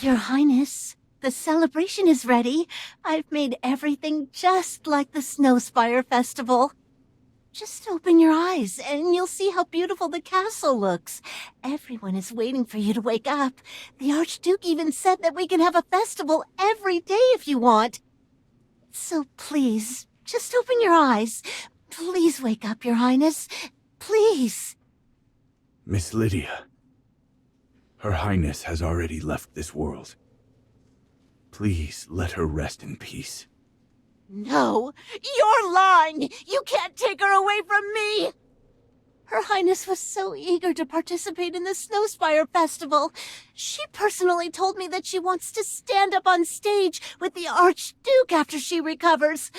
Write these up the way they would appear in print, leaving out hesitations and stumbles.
Your Highness, the celebration is ready. I've made everything just like the Snowspire Festival. Just open your eyes, and you'll see how beautiful the castle looks. Everyone is waiting for you to wake up. The Archduke even said that we can have a festival every day if you want. So please, just open your eyes. Please wake up, Your Highness. Please. Miss Lydia. Her Highness has already left this world. Please let her rest in peace. No, you're lying! You can't take her away from me! Her Highness was so eager to participate in the Snowspire Festival. She personally told me that she wants to stand up on stage with the Archduke after she recovers.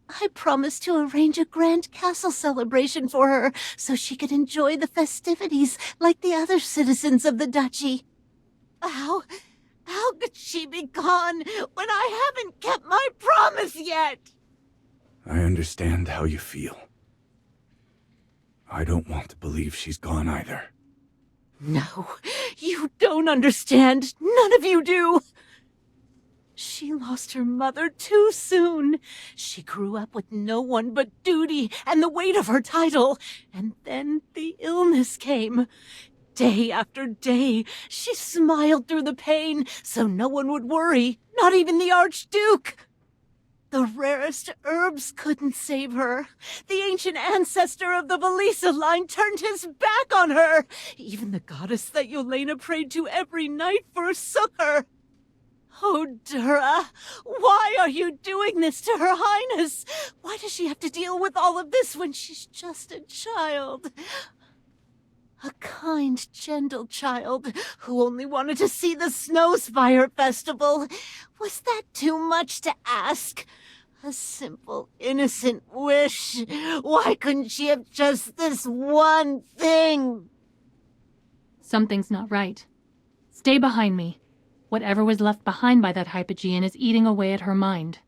I promised to arrange a grand castle celebration for her so she could enjoy the festivities like the other citizens of the duchy. How could she be gone when I haven't kept my promise yet? I understand how you feel. I don't want to believe she's gone either. No, you don't understand. None of you do. She lost her mother too soon. She grew up with no one but duty and the weight of her title. And then the illness came. Day after day, she smiled through the pain so no one would worry, not even the Archduke. The rarest herbs couldn't save her. The ancient ancestor of the Velisa line turned his back on her. Even the goddess that Yelena prayed to every night forsook her. Oh, Dura, why are you doing this to Her Highness? Why does she have to deal with all of this when she's just a child? A kind, gentle child who only wanted to see the Snowspire Festival. Was that too much to ask? A simple, innocent wish. Why couldn't she have just this one thing? Something's not right. Stay behind me. Whatever was left behind by that Hypogean is eating away at her mind.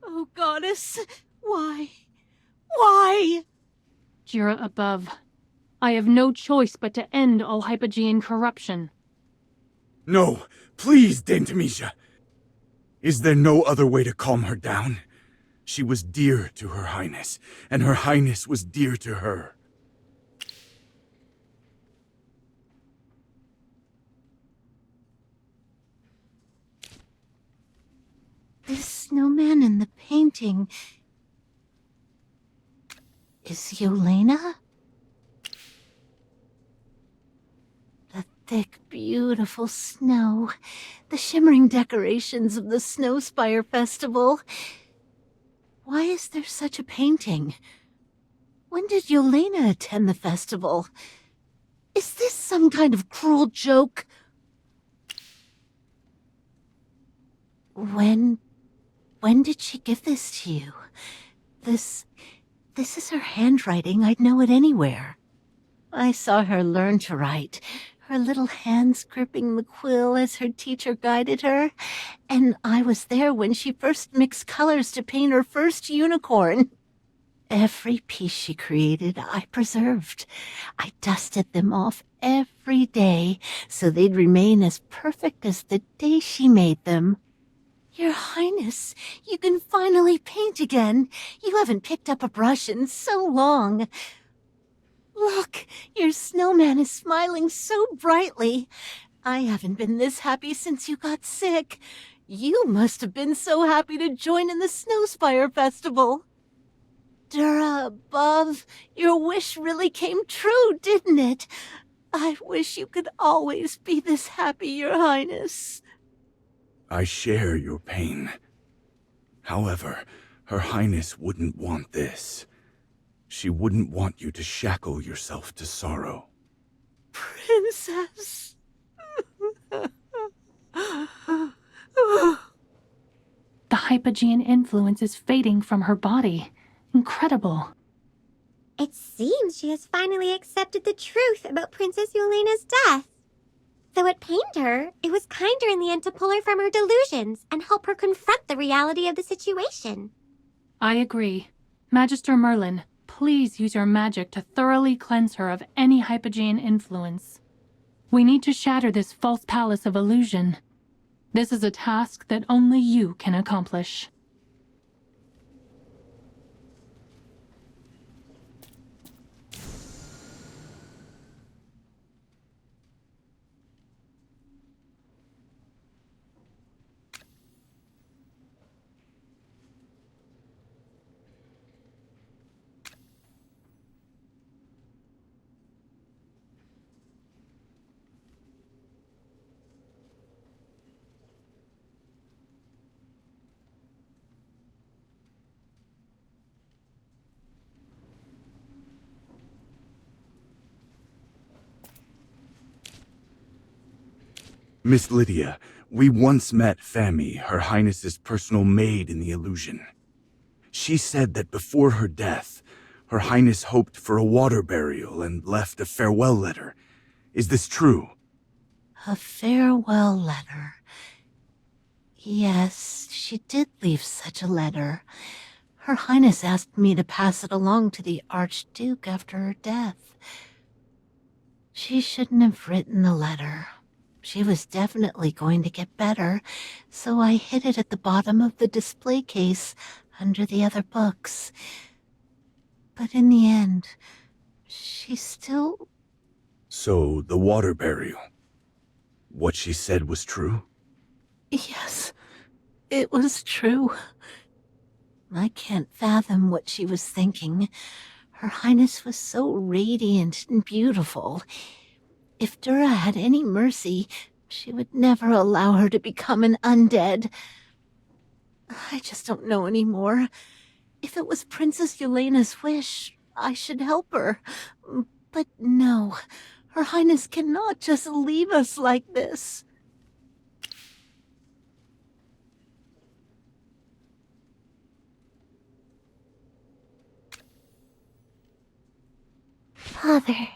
Oh, goddess, why? Why? Jira above. I have no choice but to end all Hypogean corruption. No, please, Dame Tamisha. Is there no other way to calm her down? She was dear to Her Highness, and Her Highness was dear to her. This snowman in the painting is Yelena? The thick, beautiful snow, the shimmering decorations of the Snowspire Festival. Why is there such a painting? When did Yelena attend the festival? Is this some kind of cruel joke? When did she give this to you? This is her handwriting. I'd know it anywhere. I saw her learn to write, her little hands gripping the quill as her teacher guided her. And I was there when she first mixed colors to paint her first unicorn. Every piece she created, I preserved. I dusted them off every day so they'd remain as perfect as the day she made them. Your Highness, you can finally paint again. You haven't picked up a brush in so long. Look, your snowman is smiling so brightly. I haven't been this happy since you got sick. You must have been so happy to join in the Snowspire Festival. Dura above, your wish really came true, didn't it? I wish you could always be this happy, Your Highness. I share your pain. However, Her Highness wouldn't want this. She wouldn't want you to shackle yourself to sorrow. Princess. The Hypogean influence is fading from her body. Incredible. It seems she has finally accepted the truth about Princess Yelena's death. Though it pained her, it was kinder in the end to pull her from her delusions and help her confront the reality of the situation. I agree. Magister Merlin, please use your magic to thoroughly cleanse her of any Hypogean influence. We need to shatter this false palace of illusion. This is a task that only you can accomplish. Miss Lydia, we once met Fami, Her Highness's personal maid in the illusion. She said that before her death, Her Highness hoped for a water burial and left a farewell letter. Is this true? A farewell letter. Yes, she did leave such a letter. Her Highness asked me to pass it along to the Archduke after her death. She shouldn't have written the letter. She was definitely going to get better, so I hid it at the bottom of the display case under the other books. But in the end, she still... So, the water burial. What she said was true? Yes, it was true. I can't fathom what she was thinking. Her Highness was so radiant and beautiful. If Dura had any mercy, she would never allow her to become an undead. I just don't know anymore. If it was Princess Yelena's wish, I should help her. But no, Her Highness cannot just leave us like this. Father,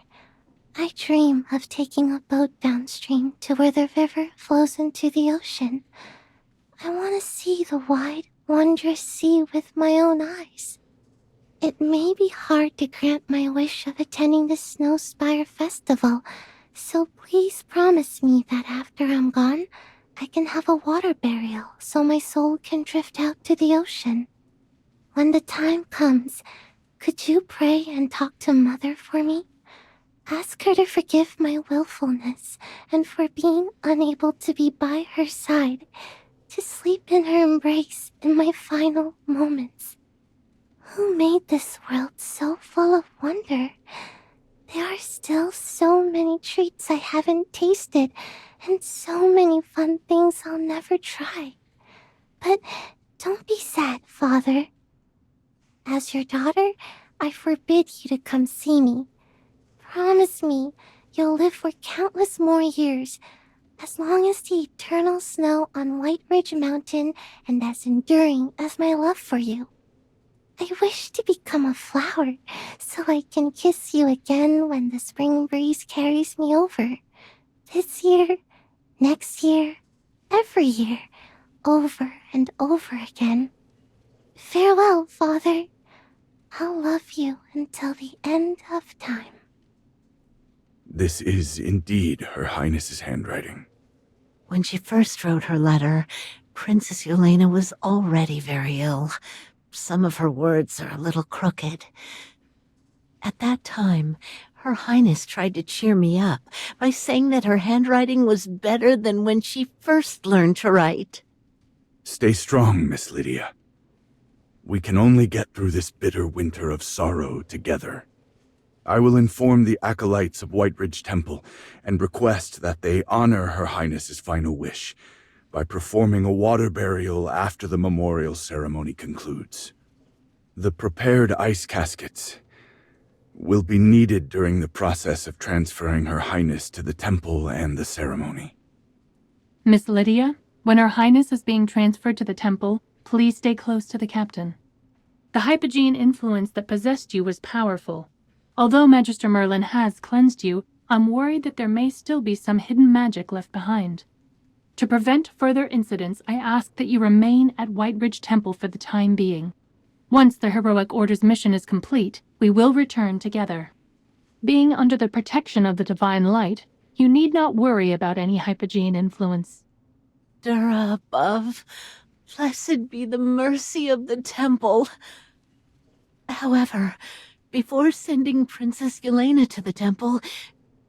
I dream of taking a boat downstream to where the river flows into the ocean. I want to see the wide, wondrous sea with my own eyes. It may be hard to grant my wish of attending the Snow Spire Festival, so please promise me that after I'm gone, I can have a water burial so my soul can drift out to the ocean. When the time comes, could you pray and talk to Mother for me? Ask her to forgive my willfulness and for being unable to be by her side, to sleep in her embrace in my final moments. Who made this world so full of wonder? There are still so many treats I haven't tasted and so many fun things I'll never try. But don't be sad, Father. As your daughter, I forbid you to come see me. Promise me you'll live for countless more years, as long as the eternal snow on White Ridge Mountain and as enduring as my love for you. I wish to become a flower, so I can kiss you again when the spring breeze carries me over. This year, next year, every year, over and over again. Farewell, Father. I'll love you until the end of time. This is indeed Her Highness's handwriting. When she first wrote her letter, Princess Yelena was already very ill. Some of her words are a little crooked. At that time, Her Highness tried to cheer me up by saying that her handwriting was better than when she first learned to write. Stay strong, Miss Lydia. We can only get through this bitter winter of sorrow together. I will inform the acolytes of White Ridge Temple and request that they honor Her Highness's final wish by performing a water burial after the memorial ceremony concludes. The prepared ice caskets will be needed during the process of transferring Her Highness to the temple and the ceremony. Miss Lydia, when Her Highness is being transferred to the temple, please stay close to the captain. The Hypogean influence that possessed you was powerful. Although Magister Merlin has cleansed you, I'm worried that there may still be some hidden magic left behind. To prevent further incidents, I ask that you remain at White Ridge Temple for the time being. Once the Heroic Order's mission is complete, we will return together. Being under the protection of the Divine Light, You need not worry about any hypogean influence. Dura above, blessed be the mercy of the temple. However, before sending Princess Yelena to the temple,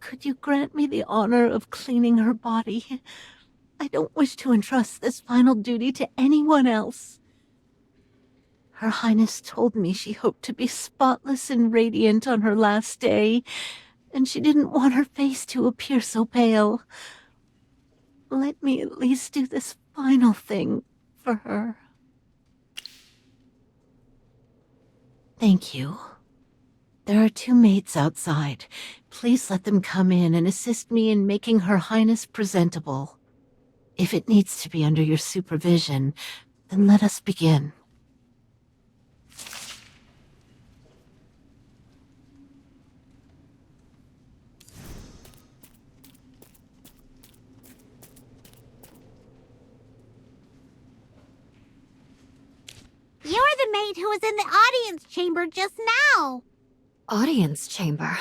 could you grant me the honor of cleaning her body? I don't wish to entrust this final duty to anyone else. Her Highness told me she hoped to be spotless and radiant on her last day, and she didn't want her face to appear so pale. Let me at least do this final thing for her. Thank you. There are 2 maids outside. Please let them come in and assist me in making Her Highness presentable. If it needs to be under your supervision, then let us begin. You're the maid who was in the audience chamber just now. Audience chamber?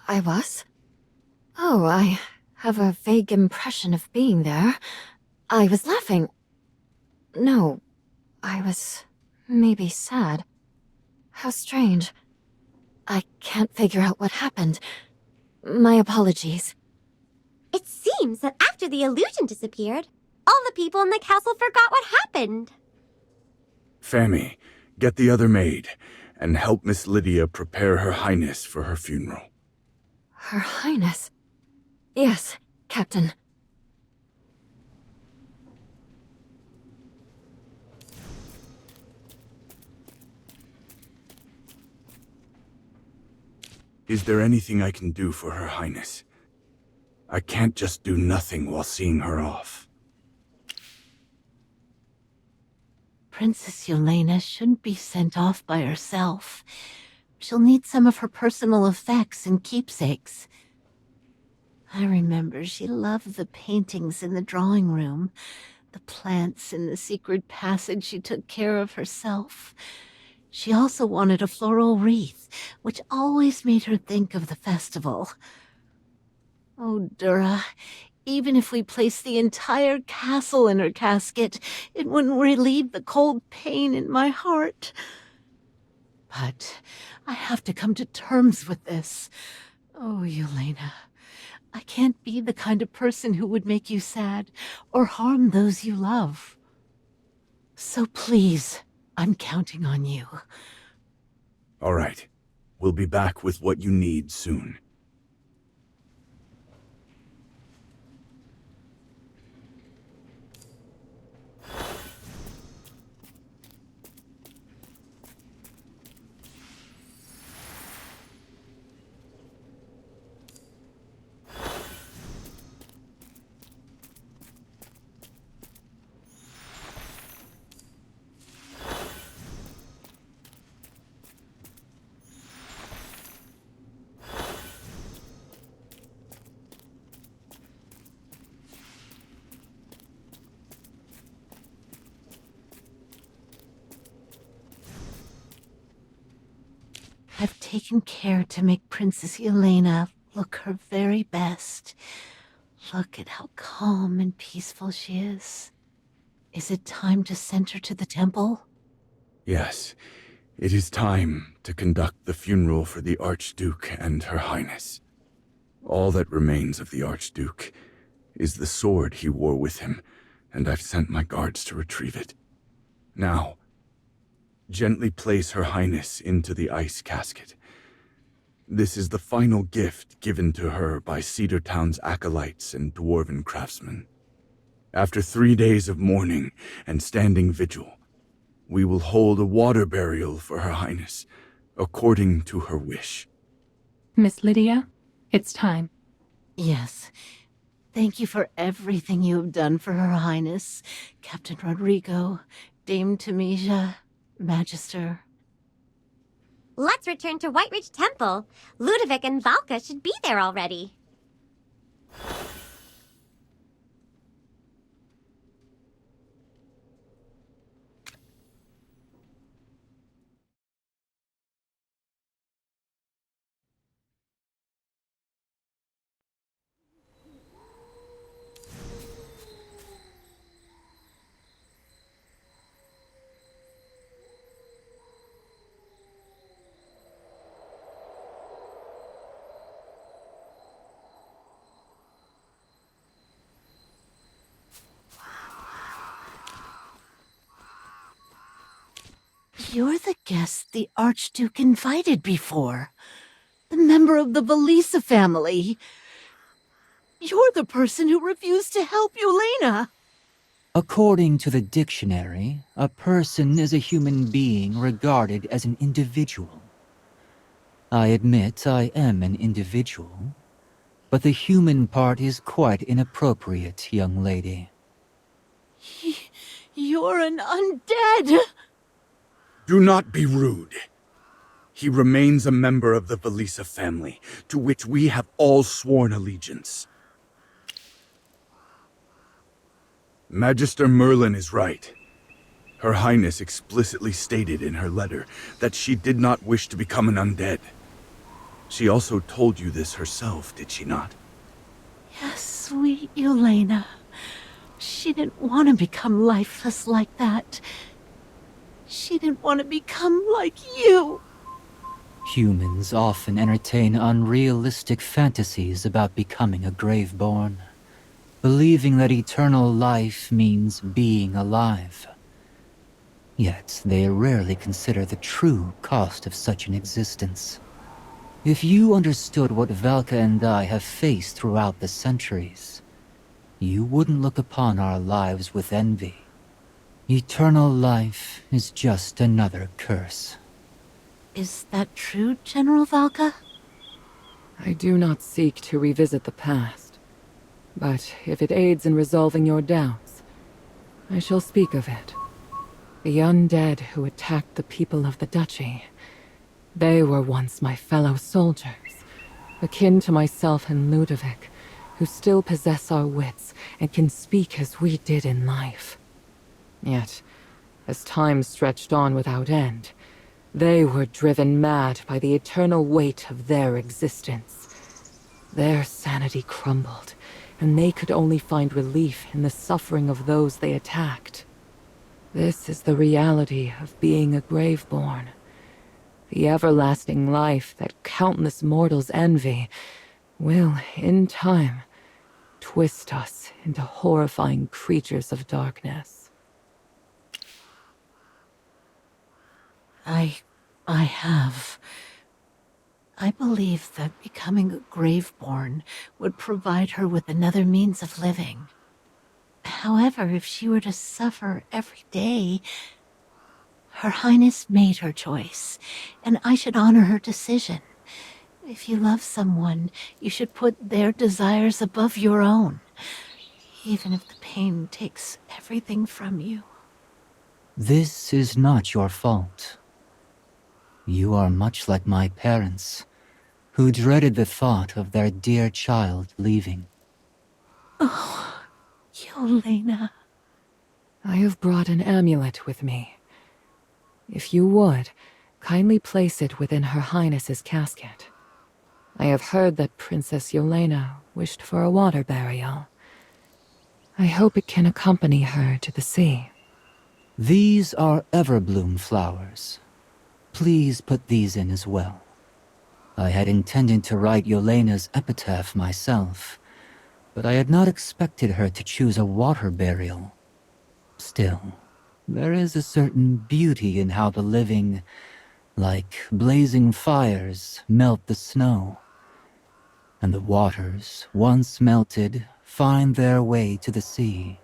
I was? Oh, I have a vague impression of being there. I was laughing. No, I was maybe sad. How strange. I can't figure out what happened. My apologies. It seems that after the illusion disappeared, all the people in the castle forgot what happened. Fami, get the other maid, and help Miss Lydia prepare Her Highness for her funeral. Her Highness? Yes, Captain. Is there anything I can do for Her Highness? I can't just do nothing while seeing her off. Princess Yelena shouldn't be sent off by herself. She'll need some of her personal effects and keepsakes. I remember she loved the paintings in the drawing room, the plants in the secret passage she took care of herself. She also wanted a floral wreath, which always made her think of the festival. Oh, Dura, even if we placed the entire castle in her casket, it wouldn't relieve the cold pain in my heart. But I have to come to terms with this. Oh, Yelena, I can't be the kind of person who would make you sad or harm those you love. So please, I'm counting on you. All right. We'll be back with what you need soon. I've taken care to make Princess Yelena look her very best. Look at how calm and peaceful she is. Is it time to send her to the temple? Yes, it is time to conduct the funeral for the Archduke and Her Highness. All that remains of the Archduke is the sword he wore with him, and I've sent my guards to retrieve it. Now, gently place Her Highness into the ice casket. This is the final gift given to her by Cedar Town's acolytes and dwarven craftsmen. After 3 days of mourning and standing vigil, we will hold a water burial for Her Highness, according to her wish. Miss Lydia, it's time. Yes. Thank you for everything you have done for Her Highness, Captain Rodrigo, Dame Tamisia, Magister. Let's return to Whiteridge Temple. Ludovic and Valka should be there already. You're the guest the Archduke invited before. The member of the Velisa family. You're the person who refused to help Yelena. According to the dictionary, a person is a human being regarded as an individual. I admit I am an individual, but the human part is quite inappropriate, young lady. You're an undead! Do not be rude. He remains a member of the Velisa family, to which we have all sworn allegiance. Magister Merlin is right. Her Highness explicitly stated in her letter that she did not wish to become an undead. She also told you this herself, did she not? Yes, sweet Yelena. She didn't want to become lifeless like that. She didn't want to become like you. Humans often entertain unrealistic fantasies about becoming a Graveborn, believing that eternal life means being alive. Yet they rarely consider the true cost of such an existence. If you understood what Valka and I have faced throughout the centuries, you wouldn't look upon our lives with envy. Eternal life is just another curse. Is that true, General Valka? I do not seek to revisit the past, but if it aids in resolving your doubts, I shall speak of it. The undead who attacked the people of the Duchy, they were once my fellow soldiers, akin to myself and Ludovic, who still possess our wits and can speak as we did in life. Yet, as time stretched on without end, they were driven mad by the eternal weight of their existence. Their sanity crumbled, and they could only find relief in the suffering of those they attacked. This is the reality of being a Graveborn. The everlasting life that countless mortals envy will, in time, twist us into horrifying creatures of darkness. I have. I believe that becoming a Graveborn would provide her with another means of living. However, if she were to suffer every day, Her Highness made her choice, and I should honor her decision. If you love someone, you should put their desires above your own, even if the pain takes everything from you. This is not your fault. You are much like my parents, who dreaded the thought of their dear child leaving. Oh, Yelena. I have brought an amulet with me. If you would, kindly place it within Her Highness's casket. I have heard that Princess Yelena wished for a water burial. I hope it can accompany her to the sea. These are everbloom flowers. Please put these in as well. I had intended to write Yelena's epitaph myself, but I had not expected her to choose a water burial. Still, there is a certain beauty in how the living, like blazing fires, melt the snow, and the waters, once melted, find their way to the sea.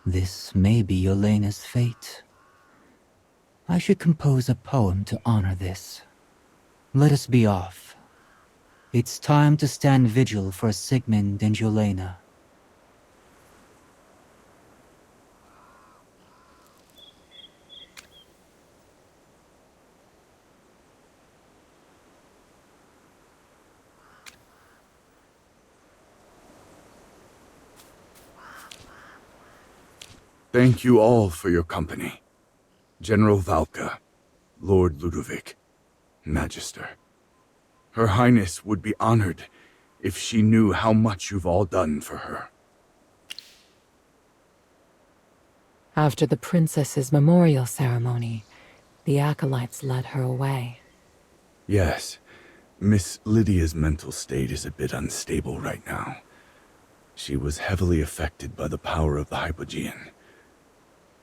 This may be Yelena's fate. I should compose a poem to honor this. Let us be off. It's time to stand vigil for Sigmund and Yelena. Thank you all for your company. General Valka, Lord Ludovic, Magister. Her Highness would be honored if she knew how much you've all done for her. After the princess's memorial ceremony, the acolytes led her away. Yes, Miss Lydia's mental state is a bit unstable right now. She was heavily affected by the power of the Hypogean.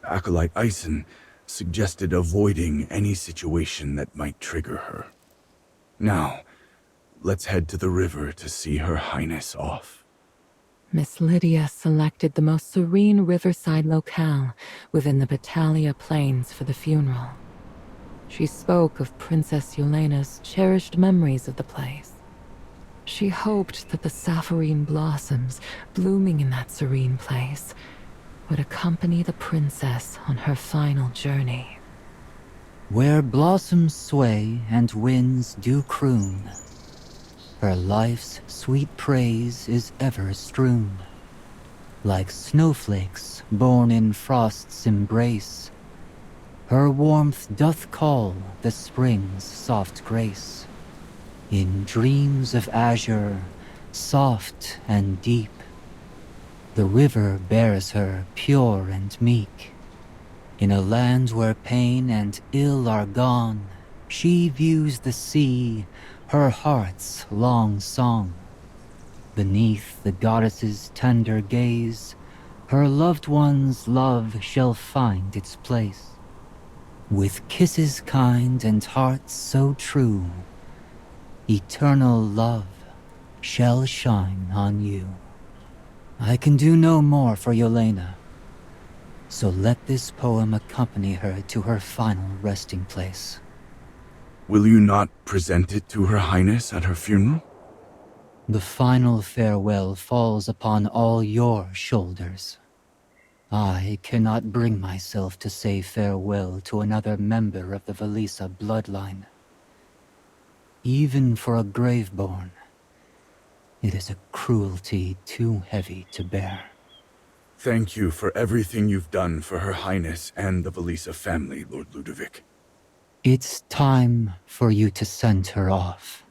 Acolyte Eisen suggested avoiding any situation that might trigger her. Now, let's head to the river to see Her Highness off. Miss Lydia selected the most serene riverside locale within the Battalia Plains for the funeral. She spoke of Princess Yelena's cherished memories of the place. She hoped that the sapphirine blossoms blooming in that serene place would accompany the princess on her final journey. Where blossoms sway and winds do croon, her life's sweet praise is ever strewn. Like snowflakes born in frost's embrace, her warmth doth call the spring's soft grace. In dreams of azure, soft and deep, the river bears her pure and meek. In a land where pain and ill are gone, she views the sea, her heart's long song. Beneath the goddess's tender gaze, her loved one's love shall find its place. With kisses kind and hearts so true, eternal love shall shine on you. I can do no more for Yelena, so let this poem accompany her to her final resting place. Will you not present it to Her Highness at her funeral? The final farewell falls upon all your shoulders. I cannot bring myself to say farewell to another member of the Velisa bloodline. Even for a graveborn, it is a cruelty too heavy to bear. Thank you for everything you've done for Her Highness and the Velisa family, Lord Ludovic. It's time for you to send her off.